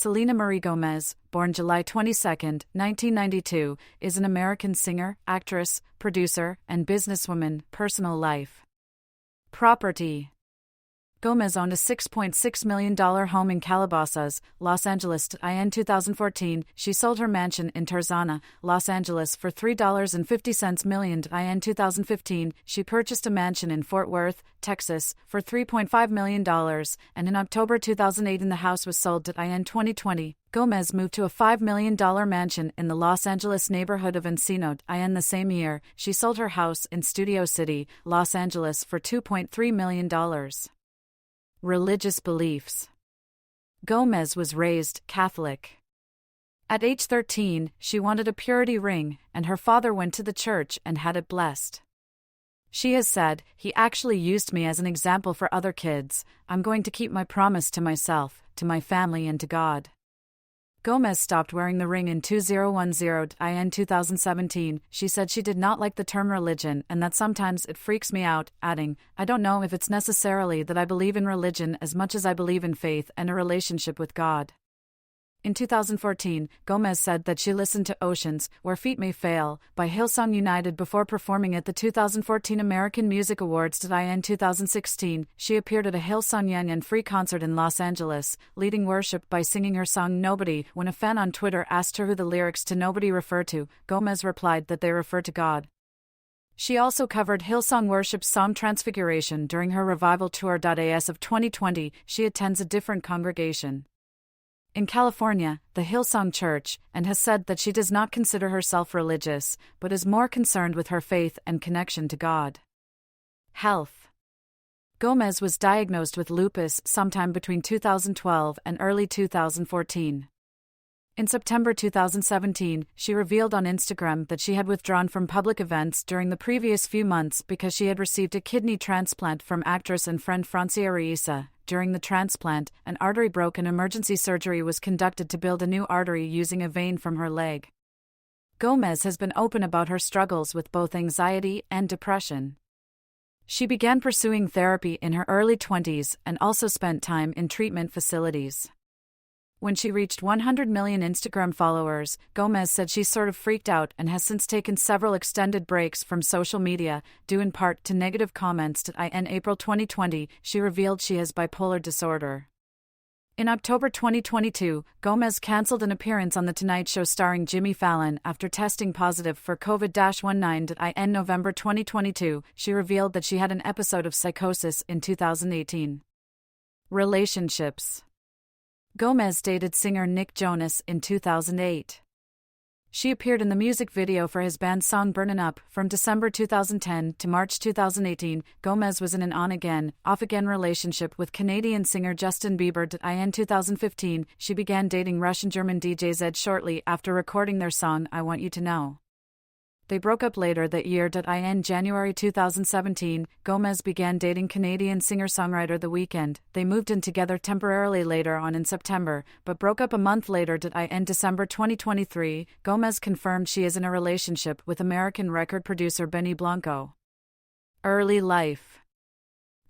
Selena Marie Gomez, born July 22, 1992, is an American singer, actress, producer, and businesswoman. Personal life. Property. Gomez owned a $6.6 million home in Calabasas, Los Angeles. In 2014, she sold her mansion in Tarzana, Los Angeles for $3.50 million. In 2015, she purchased a mansion in Fort Worth, Texas, for $3.5 million, and in October 2008 the house was sold. In 2020, Gomez moved to a $5 million mansion in the Los Angeles neighborhood of Encino. In the same year, she sold her house in Studio City, Los Angeles for $2.3 million. Religious beliefs. Gomez was raised Catholic. At age 13, she wanted a purity ring, and her father went to the church and had it blessed. She has said, "He actually used me as an example for other kids. I'm going to keep my promise to myself, to my family, and to God." Gomez stopped wearing the ring in 2010. In 2017, she said she did not like the term religion and that sometimes it freaks me out, adding, "I don't know if it's necessarily that I believe in religion as much as I believe in faith and a relationship with God." In 2014, Gomez said that she listened to Oceans, Where Feet May Fail, by Hillsong United before performing at the 2014 American Music Awards. In 2016, she appeared at a Hillsong Young and Free concert in Los Angeles, leading worship by singing her song Nobody. When a fan on Twitter asked her who the lyrics to Nobody refer to, Gomez replied that they refer to God. She also covered Hillsong Worship's song Transfiguration during her revival tour. As of 2020, she attends a different congregation in California, the Hillsong Church, and has said that she does not consider herself religious, but is more concerned with her faith and connection to God. Health. Gomez was diagnosed with lupus sometime between 2012 and early 2014. In September 2017, she revealed on Instagram that she had withdrawn from public events during the previous few months because she had received a kidney transplant from actress and friend Francia Raisa. During the transplant, an artery broke and emergency surgery was conducted to build a new artery using a vein from her leg. Gomez has been open about her struggles with both anxiety and depression. She began pursuing therapy in her early 20s and also spent time in treatment facilities. When she reached 100 million Instagram followers, Gomez said she sort of freaked out and has since taken several extended breaks from social media, due in part to negative comments. In April 2020, she revealed she has bipolar disorder. In October 2022, Gomez canceled an appearance on The Tonight Show starring Jimmy Fallon after testing positive for COVID-19. In November 2022, she revealed that she had an episode of psychosis in 2018. Relationships. Gomez dated singer Nick Jonas in 2008. She appeared in the music video for his band's song Burnin' Up. From December 2010 to March 2018, Gomez was in an on-again, off-again relationship with Canadian singer Justin Bieber. In 2015, she began dating Russian-German DJ Zed shortly after recording their song I Want You to Know. They broke up later that year. In January 2017, Gomez began dating Canadian singer-songwriter The Weeknd. They moved in together temporarily later on in September, but broke up a month later. In December 2023, Gomez confirmed she is in a relationship with American record producer Benny Blanco. Early life.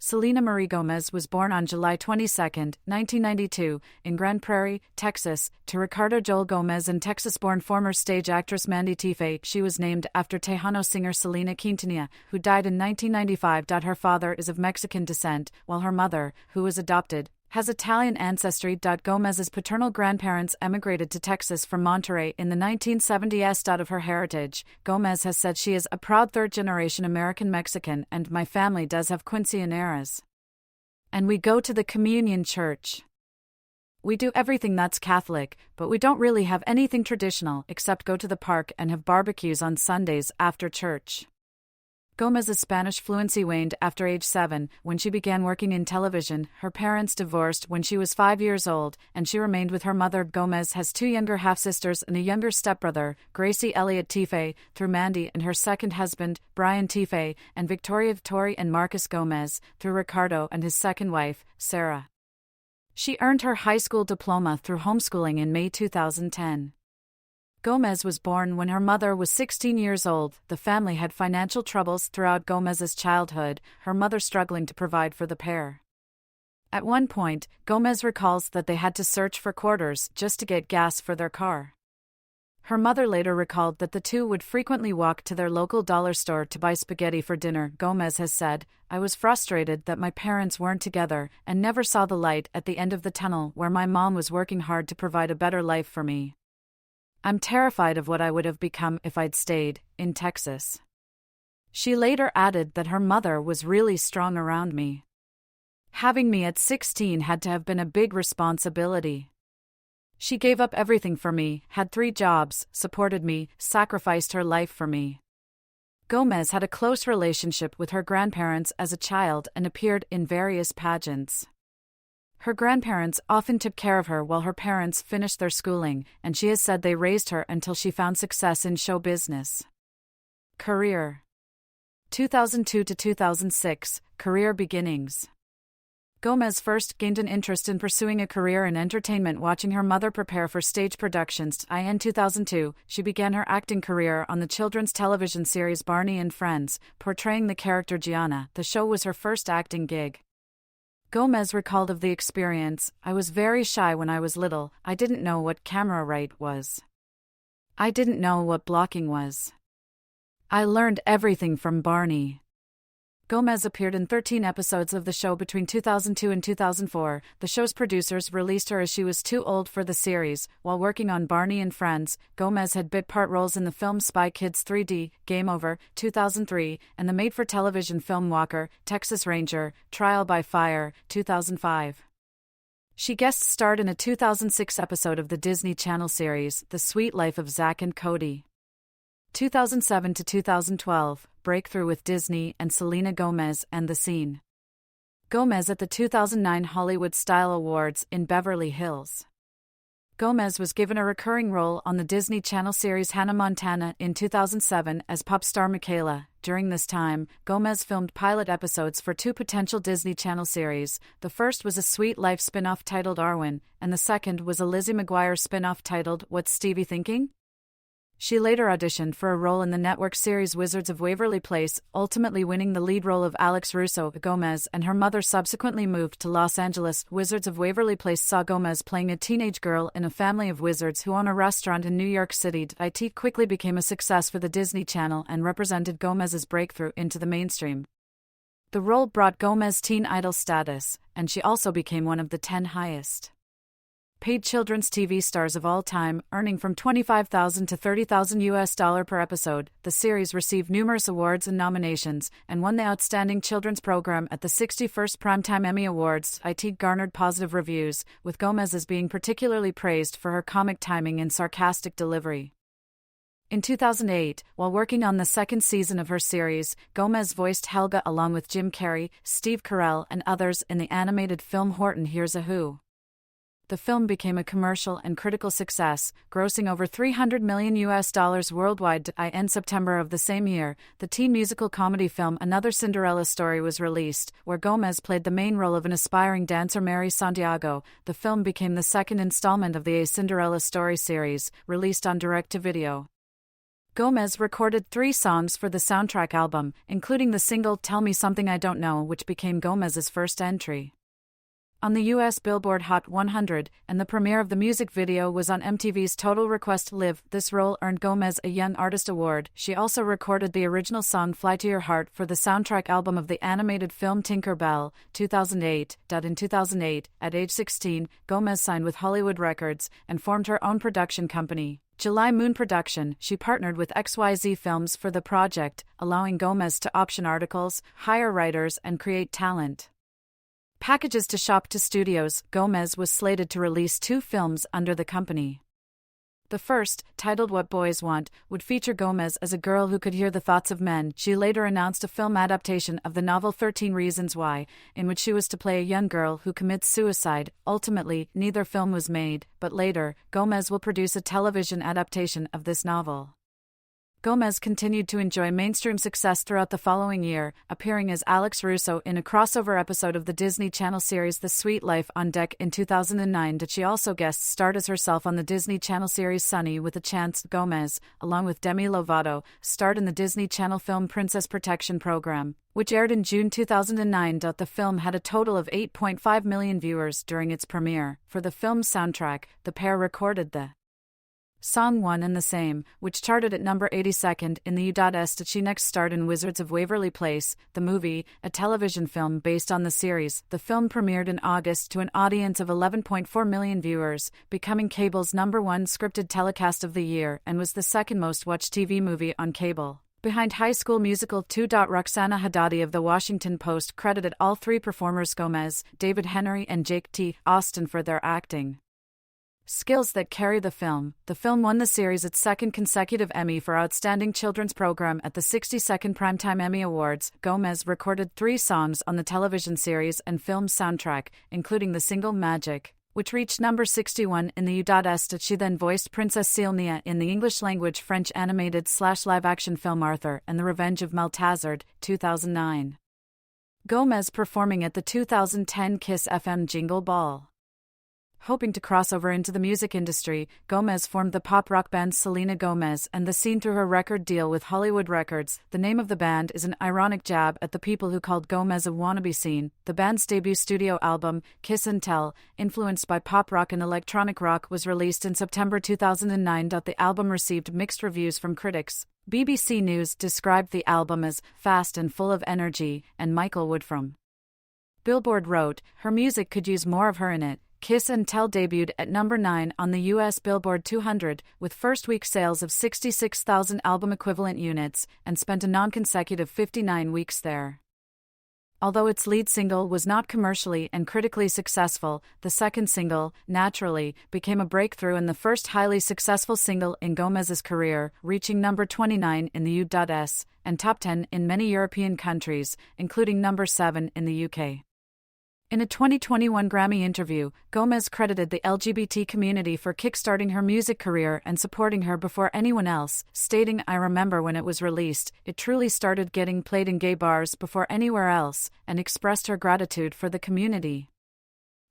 Selena Marie Gomez was born on July 22, 1992, in Grand Prairie, Texas, to Ricardo Joel Gomez and Texas-born former stage actress Mandy Teefey. She was named after Tejano singer Selena Quintanilla, who died in 1995. Her father is of Mexican descent, while her mother, who was adopted, has Italian ancestry. Gomez's paternal grandparents emigrated to Texas from Monterrey in the 1970s. Of her heritage, Gomez has said she is a proud third-generation American-Mexican and my family does have quinceañeras. And we go to the Communion Church. We do everything that's Catholic, but we don't really have anything traditional except go to the park and have barbecues on Sundays after church. Gomez's Spanish fluency waned after age 7, when she began working in television. Her parents divorced when she was 5 years old, and she remained with her mother. Gomez has 2 younger half-sisters and a younger stepbrother, Gracie Elliott Teefey, through Mandy, and her second husband, Brian Teefey, and Victoria Tori and Marcus Gomez, through Ricardo and his second wife, Sarah. She earned her high school diploma through homeschooling in May 2010. Gomez was born when her mother was 16 years old. The family had financial troubles throughout Gomez's childhood, her mother struggling to provide for the pair. At one point, Gomez recalls that they had to search for quarters just to get gas for their car. Her mother later recalled that the two would frequently walk to their local dollar store to buy spaghetti for dinner. Gomez has said, "I was frustrated that my parents weren't together and never saw the light at the end of the tunnel where my mom was working hard to provide a better life for me. I'm terrified of what I would have become if I'd stayed in Texas." She later added that her mother was really strong around me. "Having me at 16 had to have been a big responsibility. She gave up everything for me, had 3 jobs, supported me, sacrificed her life for me." Gomez had a close relationship with her grandparents as a child and appeared in various pageants. Her grandparents often took care of her while her parents finished their schooling, and she has said they raised her until she found success in show business. Career 2002 to 2006, career beginnings. Gomez first gained an interest in pursuing a career in entertainment watching her mother prepare for stage productions. In 2002, she began her acting career on the children's television series Barney and Friends, portraying the character Gianna. The show was her first acting gig. Gomez recalled of the experience, "I was very shy when I was little. I didn't know what camera right was. I didn't know what blocking was. I learned everything from Barney." Gomez appeared in 13 episodes of the show between 2002 and 2004. The show's producers released her as she was too old for the series. While working on Barney and Friends, Gomez had bit part roles in the film Spy Kids 3D, Game Over, 2003, and the made-for-television film Walker, Texas Ranger, Trial by Fire, 2005. She guest starred in a 2006 episode of the Disney Channel series, The Sweet Life of Zack and Cody. 2007 to 2012, breakthrough with Disney and Selena Gomez and The Scene. Gomez at the 2009 Hollywood Style Awards in Beverly Hills. Gomez was given a recurring role on the Disney Channel series Hannah Montana in 2007 as pop star Michaela. During this time, Gomez filmed pilot episodes for 2 potential Disney Channel series. The first was a Sweet Life spin-off titled Arwen, and the second was a Lizzie McGuire spin-off titled What's Stevie Thinking? She later auditioned for a role in the network series Wizards of Waverly Place, ultimately winning the lead role of Alex Russo. Gomez and her mother subsequently moved to Los Angeles. Wizards of Waverly Place saw Gomez playing a teenage girl in a family of wizards who own a restaurant in New York City. It quickly became a success for the Disney Channel and represented Gomez's breakthrough into the mainstream. The role brought Gomez teen idol status, and she also became one of the 10 highest paid children's TV stars of all time, earning from $25,000 to $30,000 per episode. The series received numerous awards and nominations, and won the Outstanding Children's Program at the 61st Primetime Emmy Awards. It garnered positive reviews, with Gomez as being particularly praised for her comic timing and sarcastic delivery. In 2008, while working on the second season of her series, Gomez voiced Helga along with Jim Carrey, Steve Carell, and others in the animated film Horton Hears a Who. The film became a commercial and critical success, grossing over $300 million worldwide. In September of the same year, the teen musical comedy film Another Cinderella Story was released, where Gomez played the main role of an aspiring dancer Mary Santiago. The film became the second installment of the A Cinderella Story series, released on direct-to-video. Gomez recorded 3 songs for the soundtrack album, including the single Tell Me Something I Don't Know, which became Gomez's first entry on the U.S. Billboard Hot 100, and the premiere of the music video was on MTV's Total Request Live. This role earned Gomez a Young Artist Award. She also recorded the original song Fly to Your Heart for the soundtrack album of the animated film Tinker Bell, 2008. In 2008, at age 16, Gomez signed with Hollywood Records and formed her own production company, July Moon Production. She partnered with XYZ Films for the project, allowing Gomez to option articles, hire writers, and create talent packages to shop to studios. Gomez was slated to release 2 films under the company. The first, titled What Boys Want, would feature Gomez as a girl who could hear the thoughts of men. She later announced a film adaptation of the novel 13 Reasons Why, in which she was to play a young girl who commits suicide. Ultimately, neither film was made, but later, Gomez will produce a television adaptation of this novel. Gomez continued to enjoy mainstream success throughout the following year, appearing as Alex Russo in a crossover episode of the Disney Channel series The Sweet Life on Deck in 2009. She also guest starred as herself on the Disney Channel series Sunny with a Chance. Gomez, along with Demi Lovato, starred in the Disney Channel film Princess Protection Program, which aired in June 2009. The film had a total of 8.5 million viewers during its premiere. For the film's soundtrack, the pair recorded the song One and the Same, which charted at number 82nd in the U.S. She next starred in Wizards of Waverly Place, the movie, a television film based on the series. The film premiered in August to an audience of 11.4 million viewers, becoming cable's #1 scripted telecast of the year and was the second most watched TV movie on cable, behind High School Musical 2. Roxana Haddadi of The Washington Post credited all three performers Gomez, David Henry and Jake T. Austin for their acting skills that carry the film. The film won the series its second consecutive Emmy for Outstanding Children's Program at the 62nd Primetime Emmy Awards. Gomez recorded 3 songs on the television series and film soundtrack, including the single Magic, which reached number 61 in the U.S. She then voiced Princess Selena in the English-language French animated/live-action film Arthur and the Revenge of Maltazard, 2009. Gomez performing at the 2010 Kiss FM Jingle Ball. Hoping to cross over into the music industry, Gomez formed the pop-rock band Selena Gomez and the scene through her record deal with Hollywood Records. The name of the band is an ironic jab at the people who called Gomez a wannabe scene. The band's debut studio album, Kiss and Tell, influenced by pop rock and electronic rock, was released in September 2009. The album received mixed reviews from critics. BBC News described the album as fast and full of energy, and Michael Wood from Billboard wrote, "Her music could use more of her in it." Kiss and Tell debuted at number 9 on the U.S. Billboard 200, with first-week sales of 66,000 album-equivalent units, and spent a non-consecutive 59 weeks there. Although its lead single was not commercially and critically successful, the second single, Naturally, became a breakthrough and the first highly successful single in Gomez's career, reaching number 29 in the U.S. and top 10 in many European countries, including number 7 in the UK. In a 2021 Grammy interview, Gomez credited the LGBT community for kickstarting her music career and supporting her before anyone else, stating, "I remember when it was released, it truly started getting played in gay bars before anywhere else," and expressed her gratitude for the community.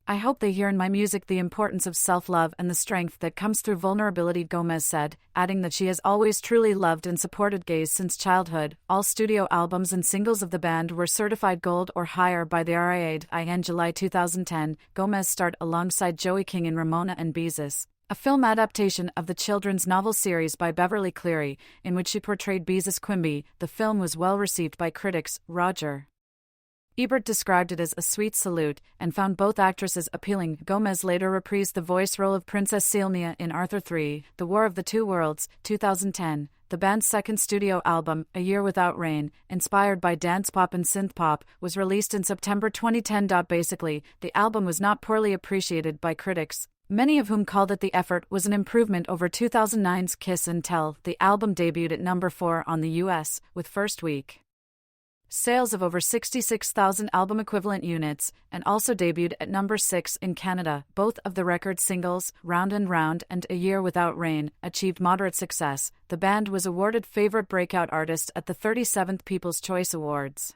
"I hope they hear in my music the importance of self-love and the strength that comes through vulnerability," Gomez said, adding that she has always truly loved and supported gays since childhood. All studio albums and singles of the band were certified gold or higher by the RIAA. In July 2010, Gomez starred alongside Joey King in Ramona and Beezus, a film adaptation of the children's novel series by Beverly Cleary, in which she portrayed Beezus Quimby. The film was well received by critics. Roger Ebert described it as a sweet salute, and found both actresses appealing. Gomez later reprised the voice role of Princess Selena in Arthur III, The War of the Two Worlds, 2010. The band's second studio album, A Year Without Rain, inspired by dance pop and synth pop, was released in September 2010. Basically, the album was not poorly appreciated by critics, many of whom called it the effort was an improvement over 2009's Kiss and Tell. The album debuted at number 4 on the U.S., with first week sales of over 66,000 album-equivalent units, and also debuted at number 6 in Canada. Both of the record singles, Round and Round and A Year Without Rain, achieved moderate success. The band was awarded Favorite Breakout Artist at the 37th People's Choice Awards.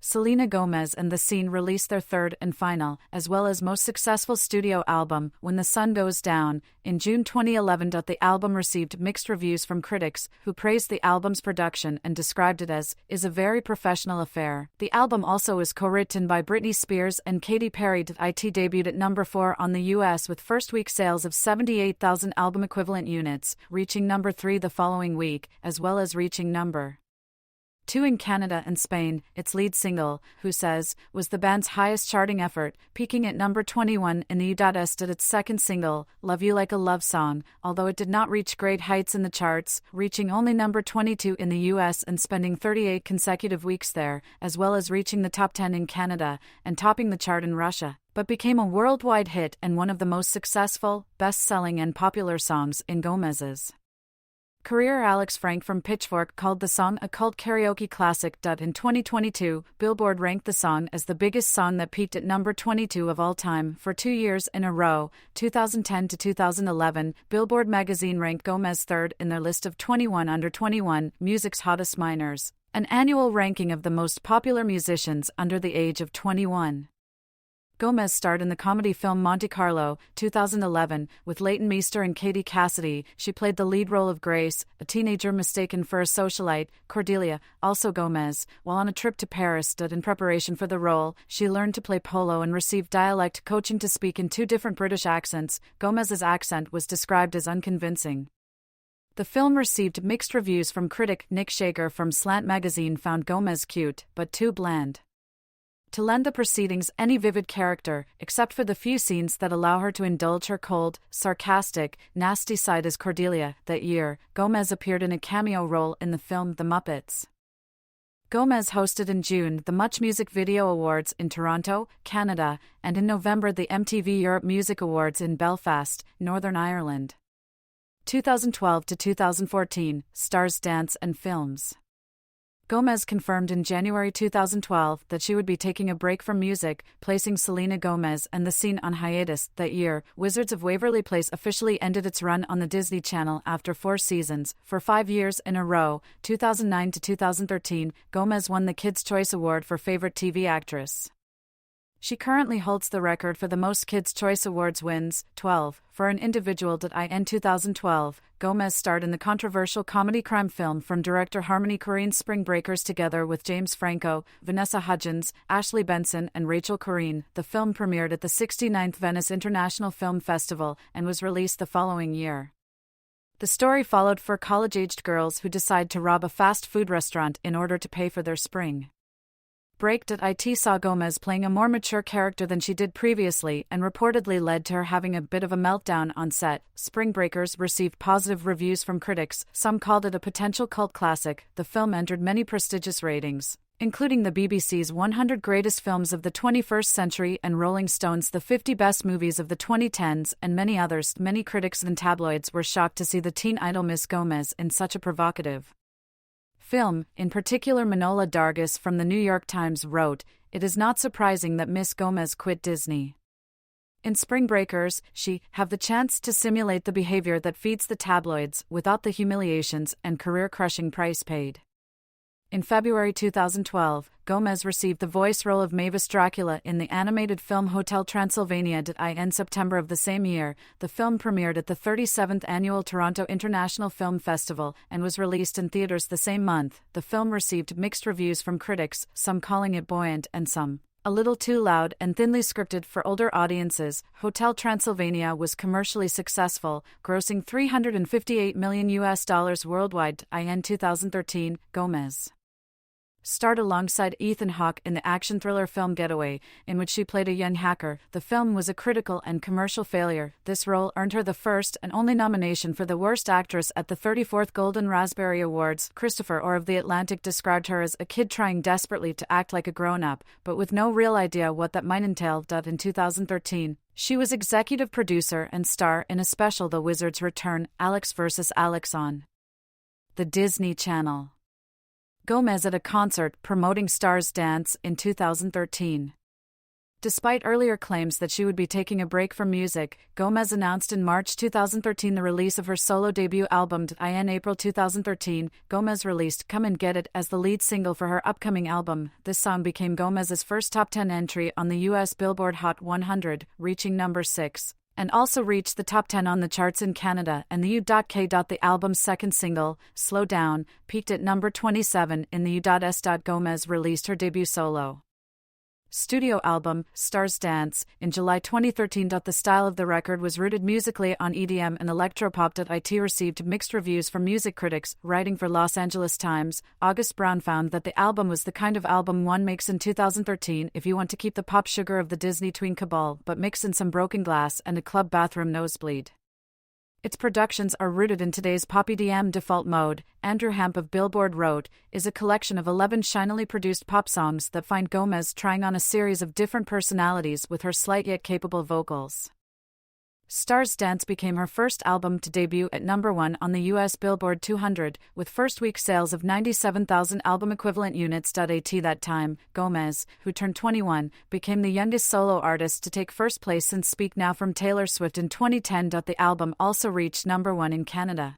Selena Gomez and The Scene released their third and final, as well as most successful studio album, When the Sun Goes Down, in June 2011. The album received mixed reviews from critics, who praised the album's production and described it as, "is a very professional affair." The album also is co-written by Britney Spears and Katy Perry. It debuted at number 4 on the U.S. with first-week sales of 78,000 album-equivalent units, reaching number 3 the following week, as well as reaching number 2 in Canada and Spain. Its lead single, Who Says, was the band's highest charting effort, peaking at number 21 in the U.S. Its second single, Love You Like a Love Song, although it did not reach great heights in the charts, reaching only number 22 in the U.S. and spending 38 consecutive weeks there, as well as reaching the top 10 in Canada, and topping the chart in Russia, but became a worldwide hit and one of the most successful, best-selling and popular songs in Gomez's Career Alex Frank from Pitchfork called the song a cult karaoke classic. In 2022, Billboard ranked the song as the biggest song that peaked at number 22 of all time for 2 years in a row. 2010 to 2011, Billboard magazine ranked Gomez third in their list of 21 under 21 music's hottest minors, an annual ranking of the most popular musicians under the age of 21. Gomez starred in the comedy film Monte Carlo, 2011, with Leighton Meester and Katie Cassidy. She played the lead role of Grace, a teenager mistaken for a socialite, Cordelia, also Gomez. While on a trip to Paris, in preparation for the role, she learned to play polo and received dialect coaching to speak in 2 different British accents. Gomez's accent was described as unconvincing. The film received mixed reviews from critic Nick Shager from Slant magazine found Gomez cute, but too bland. To lend the proceedings any vivid character, except for the few scenes that allow her to indulge her cold, sarcastic, nasty side as Cordelia. That year, Gomez appeared in a cameo role in the film The Muppets. Gomez hosted in June the Much Music Video Awards in Toronto, Canada, and in November the MTV Europe Music Awards in Belfast, Northern Ireland. 2012 to 2014, Stars Dance and Films. Gomez confirmed in January 2012 that she would be taking a break from music, placing Selena Gomez and the Scene on hiatus. That year, Wizards of Waverly Place officially ended its run on the Disney Channel after 4 seasons. For 5 years in a row, 2009 to 2013, Gomez won the Kids' Choice Award for Favorite TV Actress. She currently holds the record for the most Kids' Choice Awards wins, 12, for an individual. In 2012, Gomez starred in the controversial comedy crime film from director Harmony Korine's Spring Breakers together with James Franco, Vanessa Hudgens, Ashley Benson, and Rachel Corrine. The film premiered at the 69th Venice International Film Festival and was released the following year. The story followed 4 college-aged girls who decide to rob a fast food restaurant in order to pay for their spring break. It saw Gomez playing a more mature character than she did previously and reportedly led to her having a bit of a meltdown on set. Spring Breakers received positive reviews from critics. Some called it a potential cult classic. The film entered many prestigious ratings, including the BBC's 100 Greatest Films of the 21st Century and Rolling Stone's The 50 Best Movies of the 2010s, and many others. Many critics and tabloids were shocked to see the teen idol Miss Gomez in such a provocative film. In particular, Manola Dargis from the New York Times wrote, "It is not surprising that Miss Gomez quit Disney. In Spring Breakers, she have the chance to simulate the behavior that feeds the tabloids without the humiliations and career-crushing price paid." In February 2012, Gomez received the voice role of Mavis Dracula in the animated film Hotel Transylvania. In September of the same year, the film premiered at the 37th Annual Toronto International Film Festival and was released in theaters the same month. The film received mixed reviews from critics, some calling it buoyant and some a little too loud and thinly scripted for older audiences. Hotel Transylvania was commercially successful, grossing $358 million worldwide. In 2013, Gomez starred alongside Ethan Hawke in the action thriller film Getaway, in which she played a young hacker. The film was a critical and commercial failure. This role earned her the first and only nomination for the Worst Actress at the 34th Golden Raspberry Awards. Christopher Orr of The Atlantic described her as a kid trying desperately to act like a grown-up, but with no real idea what that might entail. In 2013, she was executive producer and star in a special The Wizard's Return, Alex vs. Alex on the Disney Channel. Gomez at a concert promoting Stars Dance in 2013. Despite earlier claims that she would be taking a break from music, Gomez announced in March 2013 the release of her solo debut album. In April 2013, Gomez released Come and Get It as the lead single for her upcoming album. This song became Gomez's first top 10 entry on the U.S. Billboard Hot 100, reaching number 6. And also reached the top 10 on the charts in Canada and the U.K. The album's second single, Slow Down, peaked at number 27 in the U.S. Gomez released her debut solo studio album, Stars Dance, in July 2013. The style of the record was rooted musically on EDM and electropop. It received mixed reviews from music critics. Writing for Los Angeles Times, August Brown found that the album was the kind of album one makes in 2013 if you want to keep the pop sugar of the Disney tween cabal but mix in some broken glass and a club bathroom nosebleed. Its productions are rooted in today's pop EDM default mode. Andrew Hamp of Billboard wrote, is a collection of 11 shinily produced pop songs that find Gomez trying on a series of different personalities with her slight yet capable vocals. Stars Dance became her first album to debut at #1 on the US Billboard 200, with first-week sales of 97,000 album-equivalent units. At that time, Gomez, who turned 21, became the youngest solo artist to take first place since Speak Now from Taylor Swift in 2010. The album also reached #1 in Canada.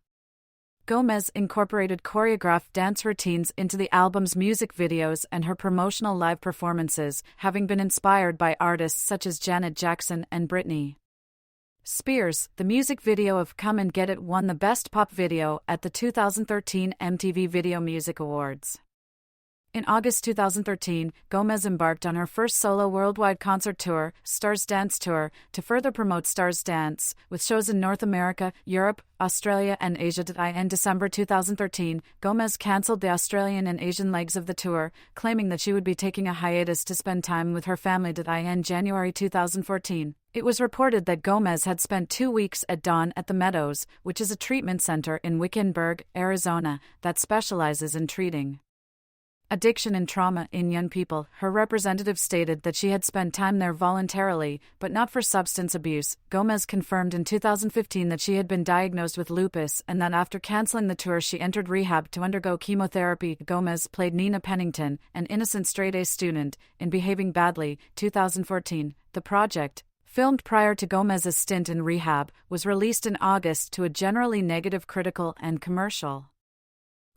Gomez incorporated choreographed dance routines into the album's music videos and her promotional live performances, having been inspired by artists such as Janet Jackson and Britney Spears. The music video of Come and Get It won the Best Pop Video at the 2013 MTV Video Music Awards. In August 2013, Gomez embarked on her first solo worldwide concert tour, Stars Dance Tour, to further promote Stars Dance, with shows in North America, Europe, Australia, and Asia. In December 2013, Gomez cancelled the Australian and Asian legs of the tour, claiming that she would be taking a hiatus to spend time with her family. In January 2014, it was reported that Gomez had spent 2 weeks at Dawn at the Meadows, which is a treatment center in Wickenburg, Arizona, that specializes in treating addiction and trauma in young people. Her representative stated that she had spent time there voluntarily, but not for substance abuse. Gomez confirmed in 2015 that she had been diagnosed with lupus and that after canceling the tour she entered rehab to undergo chemotherapy. Gomez played Nina Pennington, an innocent straight-A student, in Behaving Badly, 2014. The project, filmed prior to Gomez's stint in rehab, was released in August to a generally negative critical and commercial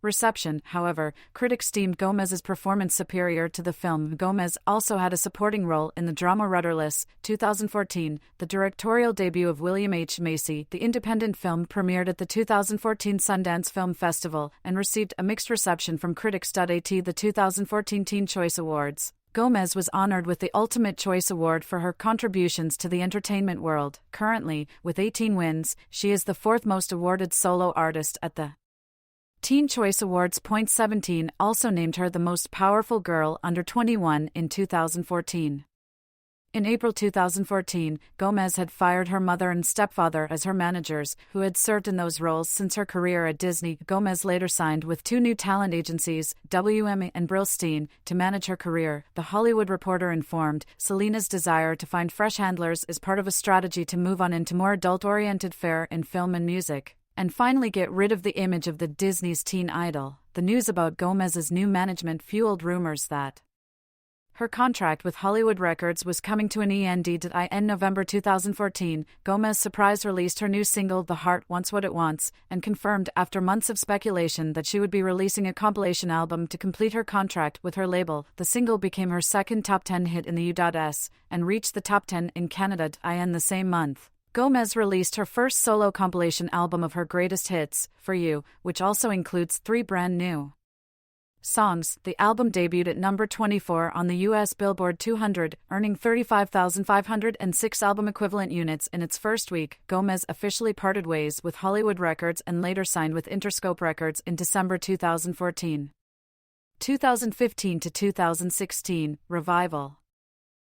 reception. However, critics deemed Gomez's performance superior to the film. Gomez also had a supporting role in the drama Rudderless, 2014, the directorial debut of William H. Macy. The independent film premiered at the 2014 Sundance Film Festival and received a mixed reception from critics. At the 2014 Teen Choice Awards, Gomez was honored with the Ultimate Choice Award for her contributions to the entertainment world. Currently, with 18 wins, she is the fourth most awarded solo artist at the Teen Choice Awards. 17 also named her the most powerful girl under 21 in 2014. In April 2014, Gomez had fired her mother and stepfather as her managers, who had served in those roles since her career at Disney. Gomez later signed with 2 new talent agencies, WMA and Brillstein, to manage her career. The Hollywood Reporter informed, Selena's desire to find fresh handlers is part of a strategy to move on into more adult-oriented fare in film and music, and finally get rid of the image of the Disney's teen idol. The news about Gomez's new management fueled rumors that her contract with Hollywood Records was coming to an end. In November 2014, Gomez surprise released her new single The Heart Wants What It Wants, and confirmed after months of speculation that she would be releasing a compilation album to complete her contract with her label. The single became her second top 10 hit in the US, and reached the top 10 in Canada. In the same month, Gomez released her first solo compilation album of her greatest hits, For You, which also includes 3 brand new songs. The album debuted at number 24 on the US Billboard 200, earning 35,506 album-equivalent units in its first week. Gomez officially parted ways with Hollywood Records and later signed with Interscope Records in December 2014. 2015 to 2016, Revival.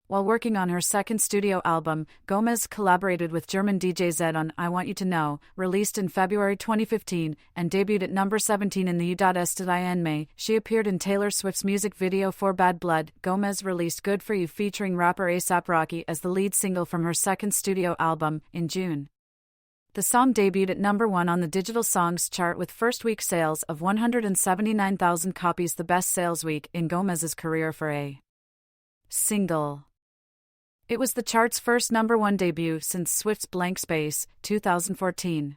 While working on her second studio album, Gomez collaborated with German DJ Zed on I Want You to Know, released in February 2015, and debuted at number 17 in the US. In May, she appeared in Taylor Swift's music video for Bad Blood. Gomez released Good For You featuring rapper A$AP Rocky as the lead single from her second studio album, in June. The song debuted at number 1 on the digital songs chart with first-week sales of 179,000 copies, the best sales week in Gomez's career for a single. It was the chart's first number 1 debut since Swift's Blank Space, 2014.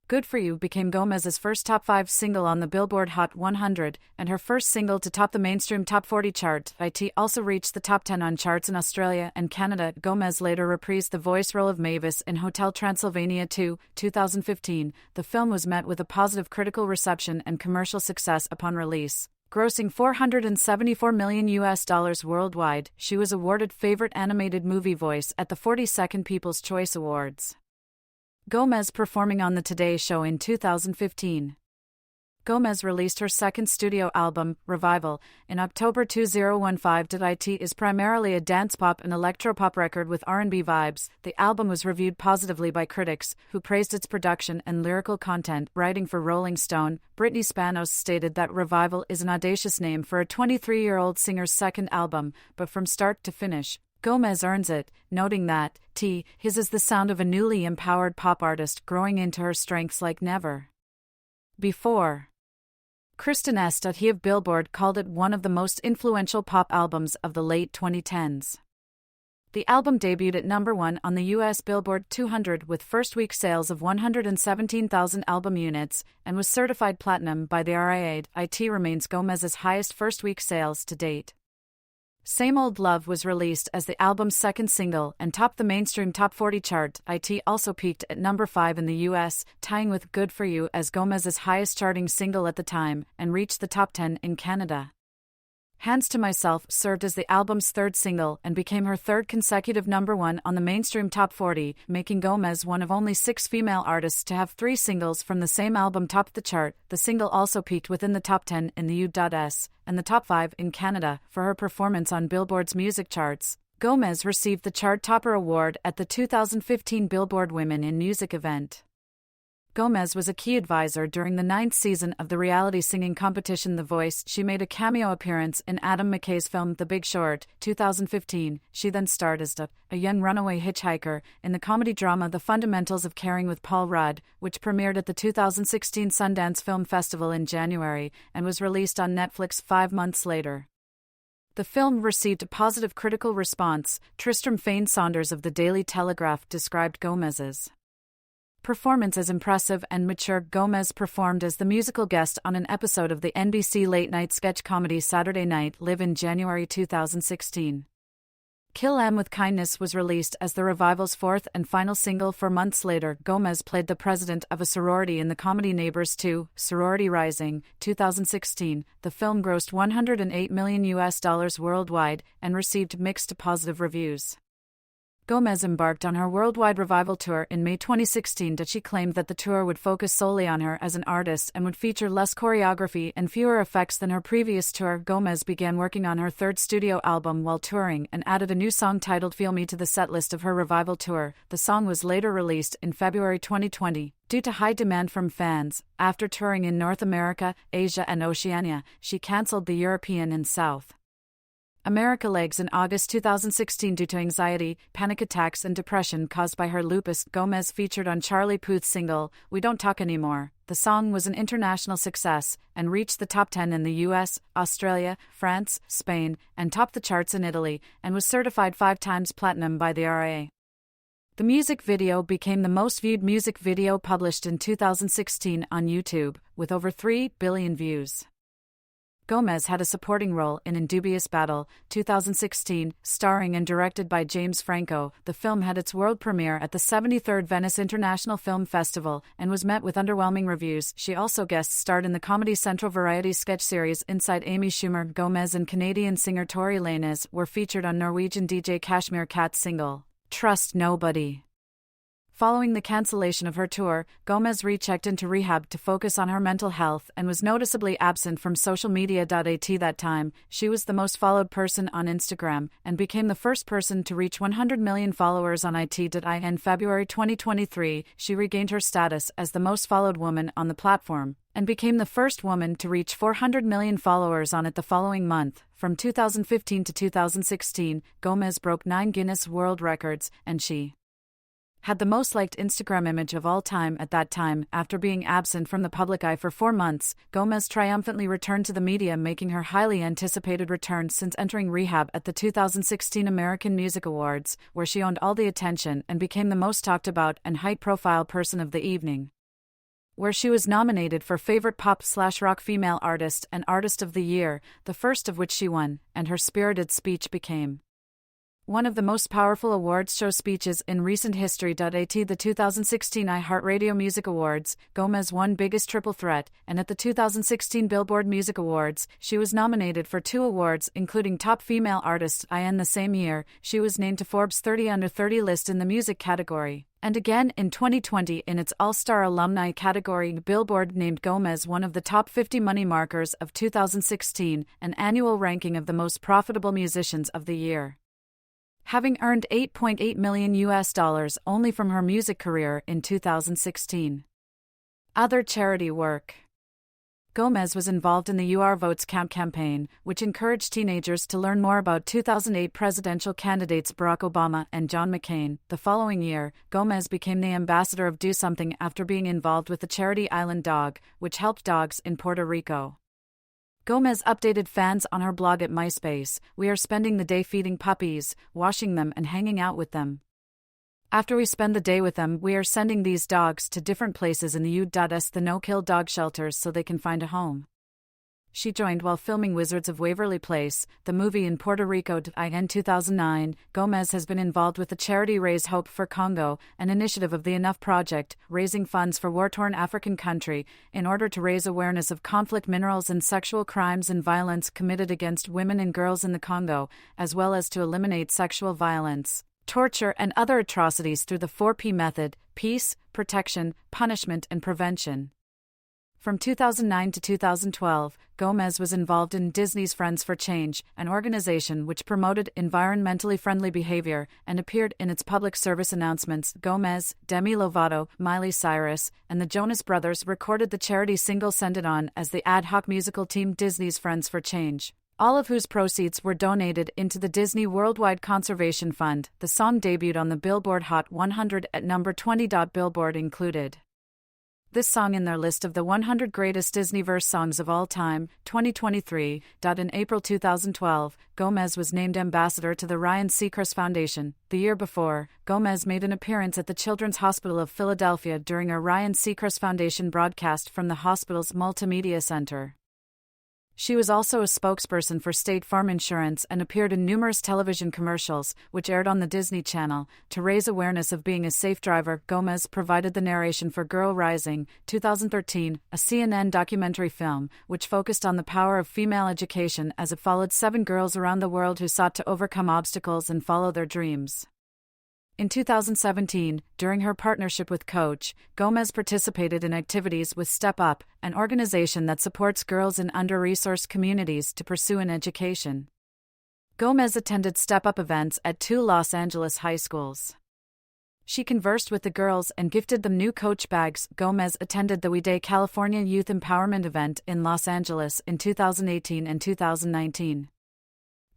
Good For You became Gomez's first top 5 single on the Billboard Hot 100, and her first single to top the mainstream Top 40 chart. It also reached the top 10 on charts in Australia and Canada. Gomez later reprised the voice role of Mavis in Hotel Transylvania 2, 2015. The film was met with a positive critical reception and commercial success upon release, grossing $474 million worldwide. She was awarded Favorite Animated Movie Voice at the 42nd People's Choice Awards. Gomez performing on The Today Show in 2015. Gomez released her second studio album, Revival, in October 2015. It is primarily a dance pop and electropop record with R&B vibes. The album was reviewed positively by critics, who praised its production and lyrical content. Writing for Rolling Stone, Brittany Spanos stated that Revival is an audacious name for a 23-year-old singer's second album, but from start to finish, Gomez earns it, noting that, his is the sound of a newly empowered pop artist growing into her strengths like never before. Kristen he of Billboard called it one of the most influential pop albums of the late 2010s. The album debuted at number 1 on the U.S. Billboard 200 with first-week sales of 117,000 album units and was certified platinum by the RIAA. It remains Gomez's highest first-week sales to date. Same Old Love was released as the album's second single and topped the mainstream Top 40 chart. It also peaked at number 5 in the U.S., tying with Good For You as Gomez's highest charting single at the time, and reached the top 10 in Canada. Hands to Myself served as the album's third single and became her third consecutive number 1 on the mainstream Top 40, making Gomez one of only 6 female artists to have 3 singles from the same album top the chart. The single also peaked within the top 10 in the U.S. and the top 5 in Canada. For her performance on Billboard's music charts, Gomez received the Chart Topper Award at the 2015 Billboard Women in Music event. Gomez was a key advisor during the 9th season of the reality singing competition The Voice. She made a cameo appearance in Adam McKay's film The Big Short, 2015. She then starred as a young runaway hitchhiker in the comedy drama The Fundamentals of Caring with Paul Rudd, which premiered at the 2016 Sundance Film Festival in January and was released on Netflix 5 months later. The film received a positive critical response. Tristram Fane-Saunders of the Daily Telegraph described Gomez's performance as impressive and mature. Gomez performed as the musical guest on an episode of the NBC late-night sketch comedy Saturday Night Live in January 2016. Kill 'Em with Kindness was released as the revival's fourth and final single 4 months later. Gomez played the president of a sorority in the comedy Neighbors 2, Sorority Rising, 2016. The film grossed $108 million worldwide and received mixed to positive reviews. Gomez embarked on her worldwide revival tour in May 2016. She claimed that the tour would focus solely on her as an artist and would feature less choreography and fewer effects than her previous tour. Gomez began working on her third studio album while touring and added a new song titled Feel Me to the setlist of her revival tour. The song was later released in February 2020. Due to high demand from fans, after touring in North America, Asia and Oceania, she cancelled the European and South America legs in August 2016 due to anxiety, panic attacks and depression caused by her lupus. Gomez featured on Charlie Puth's single, We Don't Talk Anymore. The song was an international success and reached the top 10 in the US, Australia, France, Spain, and topped the charts in Italy, and was certified 5 times platinum by the RIAA. The music video became the most viewed music video published in 2016 on YouTube, with over 3 billion views. Gomez had a supporting role in In Dubious Battle, 2016, starring and directed by James Franco. The film had its world premiere at the 73rd Venice International Film Festival and was met with underwhelming reviews. She also guest starred in the Comedy Central variety sketch series Inside Amy Schumer. Gomez and Canadian singer Tory Lanez were featured on Norwegian DJ Kashmir Kat's single, Trust Nobody. Following the cancellation of her tour, Gomez rechecked into rehab to focus on her mental health and was noticeably absent from social media. At that time, she was the most followed person on Instagram and became the first person to reach 100 million followers on it. In February 2023, she regained her status as the most followed woman on the platform and became the first woman to reach 400 million followers on it the following month. From 2015 to 2016, Gomez broke 9 Guinness World Records, and she had the most liked Instagram image of all time at that time. After being absent from the public eye for 4 months, Gomez triumphantly returned to the media, making her highly anticipated return since entering rehab at the 2016 American Music Awards, where she owned all the attention and became the most talked about and high-profile person of the evening, where she was nominated for Favorite Pop/Rock Female Artist and Artist of the Year, the first of which she won, and her spirited speech became one of the most powerful awards show speeches in recent history. At the 2016 iHeartRadio Music Awards, Gomez won Biggest Triple Threat, and at the 2016 Billboard Music Awards, she was nominated for 2 awards, including Top Female Artist. In the same year, she was named to Forbes 30 Under 30 list in the music category, and again in 2020 in its All-Star Alumni category. Billboard named Gomez one of the top 50 money markers of 2016, an annual ranking of the most profitable musicians of the year, having earned $8.8 million only from her music career in 2016. Other charity work. Gomez was involved in the UR Votes Camp campaign, which encouraged teenagers to learn more about 2008 presidential candidates Barack Obama and John McCain. The following year, Gomez became the ambassador of Do Something after being involved with the charity Island Dog, which helped dogs in Puerto Rico. Gomez updated fans on her blog at MySpace. "We are spending the day feeding puppies, washing them and hanging out with them. After we spend the day with them, we are sending these dogs to different places in the U.S. the no-kill dog shelters so they can find a home." She joined while filming Wizards of Waverly Place, the movie in Puerto Rico. In 2009, Gomez has been involved with the charity Raise Hope for Congo, an initiative of the Enough Project, raising funds for war-torn African country, in order to raise awareness of conflict minerals and sexual crimes and violence committed against women and girls in the Congo, as well as to eliminate sexual violence, torture and other atrocities through the 4P method: peace, protection, punishment and prevention. From 2009 to 2012, Gomez was involved in Disney's Friends for Change, an organization which promoted environmentally friendly behavior, and appeared in its public service announcements. Gomez, Demi Lovato, Miley Cyrus, and the Jonas Brothers recorded the charity single Send It On as the ad hoc musical team Disney's Friends for Change, all of whose proceeds were donated into the Disney Worldwide Conservation Fund. The song debuted on the Billboard Hot 100 at number 20. Billboard included this song in their list of the 100 greatest Disneyverse songs of all time, 2023. In April 2012, Gomez was named ambassador to the Ryan Seacrest Foundation. The year before, Gomez made an appearance at the Children's Hospital of Philadelphia during a Ryan Seacrest Foundation broadcast from the hospital's multimedia center. She was also a spokesperson for State Farm Insurance and appeared in numerous television commercials, which aired on the Disney Channel. To raise awareness of being a safe driver, Gomez provided the narration for Girl Rising, 2013, a CNN documentary film, which focused on the power of female education as it followed 7 girls around the world who sought to overcome obstacles and follow their dreams. In 2017, during her partnership with Coach, Gomez participated in activities with Step Up, an organization that supports girls in under-resourced communities to pursue an education. Gomez attended Step Up events at 2 Los Angeles high schools. She conversed with the girls and gifted them new Coach bags. Gomez attended the We Day California Youth Empowerment event in Los Angeles in 2018 and 2019.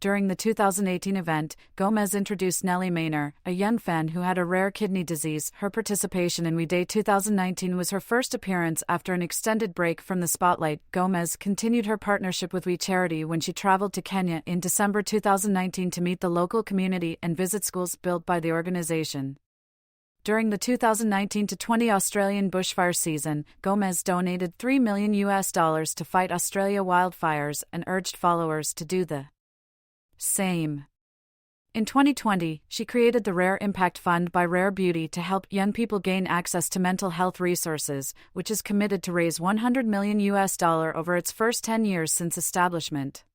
During the 2018 event, Gomez introduced Nellie Maynor, a young fan who had a rare kidney disease. Her participation in We Day 2019 was her first appearance after an extended break from the spotlight. Gomez continued her partnership with We Charity when she traveled to Kenya in December 2019 to meet the local community and visit schools built by the organization. During the 2019-20 Australian bushfire season, Gomez donated $3 million to fight Australia wildfires and urged followers to do the same. In 2020, she created the Rare Impact Fund by Rare Beauty to help young people gain access to mental health resources, which is committed to raise $100 million over its first 10 years since establishment.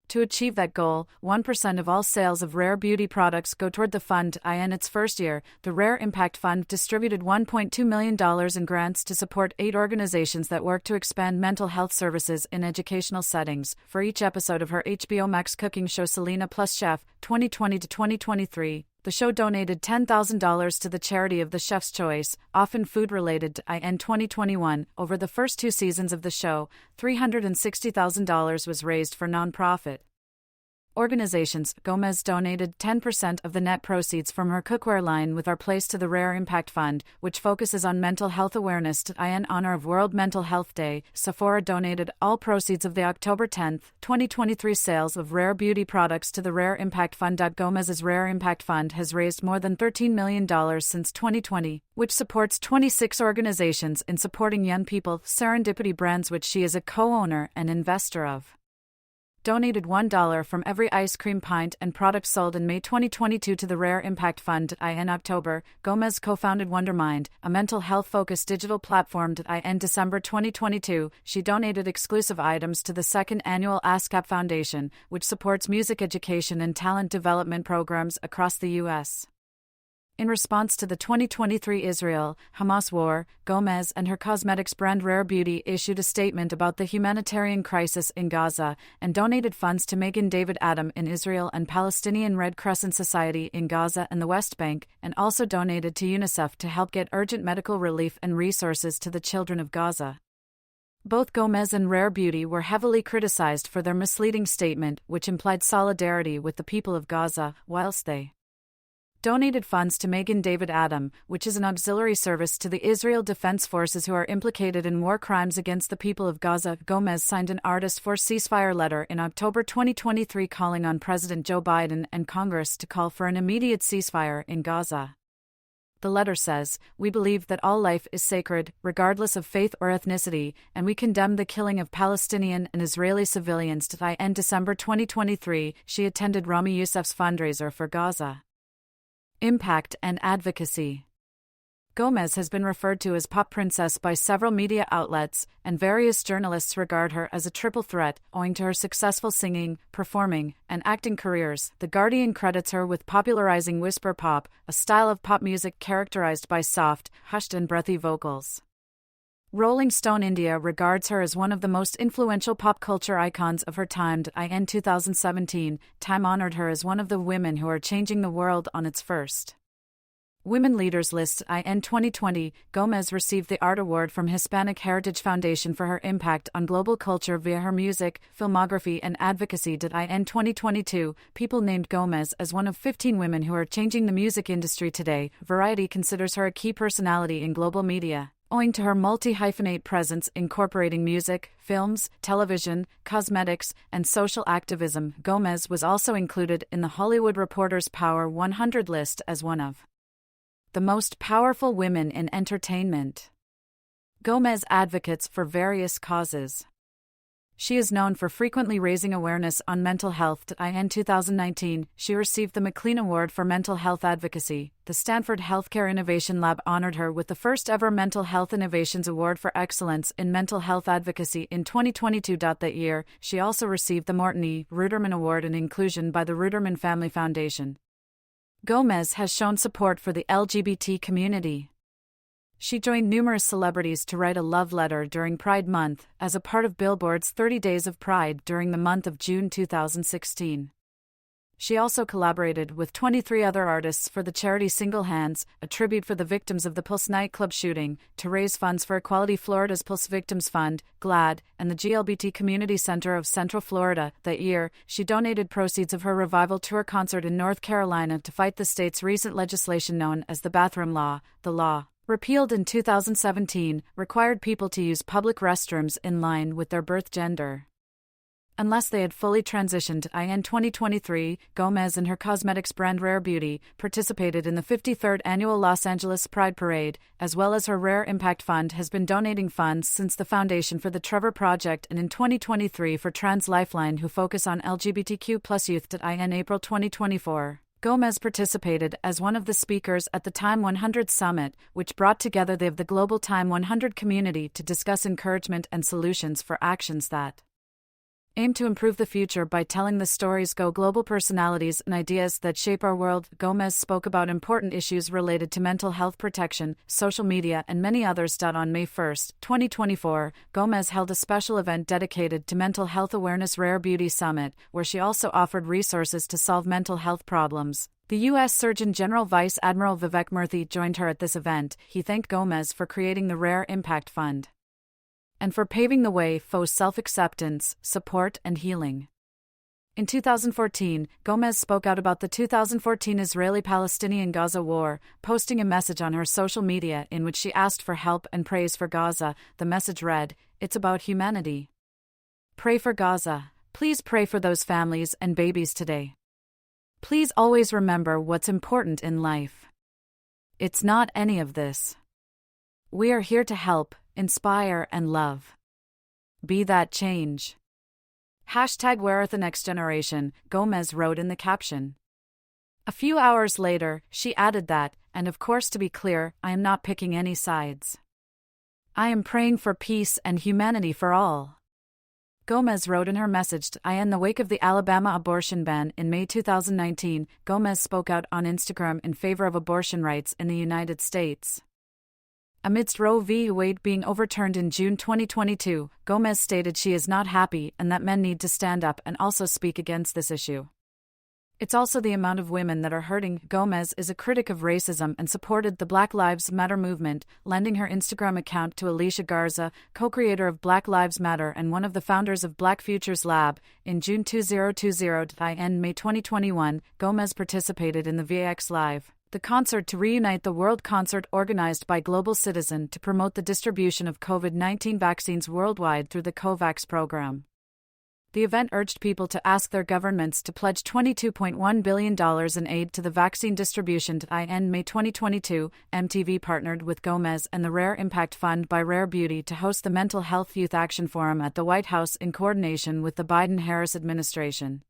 To achieve that goal, 1% of all sales of Rare Beauty products go toward the fund. In its first year, the Rare Impact Fund distributed $1.2 million in grants to support 8 organizations that work to expand mental health services in educational settings. For each episode of her HBO Max cooking show Selena Plus Chef, 2020 to 2023, the show donated $10,000 to the charity of the Chef's Choice, often food-related. In 2021, over the first 2 seasons of the show, $360,000 was raised for nonprofit organizations. Gomez donated 10% of the net proceeds from her cookware line with Our Place to the Rare Impact Fund, which focuses on mental health awareness. In honor of World Mental Health Day, Sephora donated all proceeds of the October 10, 2023 sales of Rare Beauty products to the Rare Impact Fund. Gomez's Rare Impact Fund has raised more than $13 million since 2020, which supports 26 organizations in supporting young people. Serendipity Brands, which she is a co-owner and investor of, donated $1 from every ice cream pint and product sold in May 2022 to the Rare Impact Fund. In October, Gomez co-founded Wondermind, a mental health-focused digital platform. In December 2022, she donated exclusive items to the 2nd annual ASCAP Foundation, which supports music education and talent development programs across the U.S. In response to the 2023 Israel-Hamas war, Gomez and her cosmetics brand Rare Beauty issued a statement about the humanitarian crisis in Gaza and donated funds to Megan David Adom in Israel and Palestinian Red Crescent Society in Gaza and the West Bank, and also donated to UNICEF to help get urgent medical relief and resources to the children of Gaza. Both Gomez and Rare Beauty were heavily criticized for their misleading statement, which implied solidarity with the people of Gaza, whilst they donated funds to Magen David Adom, which is an auxiliary service to the Israel Defense Forces who are implicated in war crimes against the people of Gaza. Gomez signed an Artist for Ceasefire letter in October 2023 calling on President Joe Biden and Congress to call for an immediate ceasefire in Gaza. The letter says, "We believe that all life is sacred, regardless of faith or ethnicity, and we condemn the killing of Palestinian and Israeli civilians." In December 2023, she attended Rami Youssef's fundraiser for Gaza. Impact and advocacy. Gomez has been referred to as Pop Princess by several media outlets, and various journalists regard her as a triple threat, owing to her successful singing, performing, and acting careers. The Guardian credits her with popularizing whisper pop, a style of pop music characterized by soft, hushed and breathy vocals. Rolling Stone India regards her as one of the most influential pop culture icons of her time. In 2017, Time honored her as one of the women who are changing the world on its first Women Leaders list. In 2020, Gomez received the Art Award from Hispanic Heritage Foundation for her impact on global culture via her music, filmography and advocacy. In 2022, People named Gomez as one of 15 women who are changing the music industry today. Variety considers her a key personality in global media, owing to her multi-hyphenate presence incorporating music, films, television, cosmetics, and social activism. Gomez was also included in the Hollywood Reporter's Power 100 list as one of the most powerful women in entertainment. Gomez advocates for various causes. She is known for frequently raising awareness on mental health. In 2019, she received the McLean Award for Mental Health Advocacy. The Stanford Healthcare Innovation Lab honored her with the first ever Mental Health Innovations Award for Excellence in Mental Health Advocacy in 2022. That year, she also received the Morton E. Ruderman Award in Inclusion by the Ruderman Family Foundation. Gomez has shown support for the LGBT community. She joined numerous celebrities to write a love letter during Pride Month, as a part of Billboard's 30 Days of Pride during the month of June 2016. She also collaborated with 23 other artists for the charity Single Hands, a tribute for the victims of the Pulse nightclub shooting, to raise funds for Equality Florida's Pulse Victims Fund, GLAD, and the GLBT Community Center of Central Florida. That year, she donated proceeds of her Revival Tour concert in North Carolina to fight the state's recent legislation known as the Bathroom Law. The law, repealed in 2017, required people to use public restrooms in line with their birth gender, unless they had fully transitioned. In 2023, Gomez and her cosmetics brand Rare Beauty participated in the 53rd annual Los Angeles Pride Parade, as well as her Rare Impact Fund has been donating funds since the Foundation for the Trevor Project and in 2023 for Trans Lifeline, who focus on LGBTQ+ youth. In April 2024, Gomez participated as one of the speakers at the Time 100 Summit, which brought together the global Time 100 community to discuss encouragement and solutions for actions that aim to improve the future by telling the stories. Go global personalities and ideas that shape our world. Gomez spoke about important issues related to mental health protection, social media, and many others. On May 1, 2024, Gomez held a special event dedicated to mental health awareness, Rare Beauty Summit, where she also offered resources to solve mental health problems. The U.S. Surgeon General Vice Admiral Vivek Murthy joined her at this event. He thanked Gomez for creating the Rare Impact Fund and for paving the way for self-acceptance, support, and healing. In 2014, Gomez spoke out about the 2014 Israeli-Palestinian Gaza war, posting a message on her social media in which she asked for help and praise for Gaza. The message read, "It's about humanity. Pray for Gaza. Please pray for those families and babies today. Please always remember what's important in life. It's not any of this. We are here to help, inspire, and love. Be that change." #Where are the next generation, Gomez wrote in the caption. A few hours later, she added that, and of course, to be clear, I am not picking any sides. I am praying for peace and humanity for all. Gomez wrote in her message. In the wake of the Alabama abortion ban in May 2019, Gomez spoke out on Instagram in favor of abortion rights in the United States. Amidst Roe v. Wade being overturned in June 2022, Gomez stated she is not happy and that men need to stand up and also speak against this issue. It's also the amount of women that are hurting. Gomez is a critic of racism and supported the Black Lives Matter movement, lending her Instagram account to Alicia Garza, co-creator of Black Lives Matter and one of the founders of Black Futures Lab. In June 2020 and May 2021, Gomez participated in the VX Live, the concert to reunite the world concert organized by Global Citizen to promote the distribution of COVID-19 vaccines worldwide through the COVAX program. The event urged people to ask their governments to pledge $22.1 billion in aid to the vaccine distribution. In May 2022, MTV partnered with Gomez and the Rare Impact Fund by Rare Beauty to host the Mental Health Youth Action Forum at the White House in coordination with the Biden-Harris administration.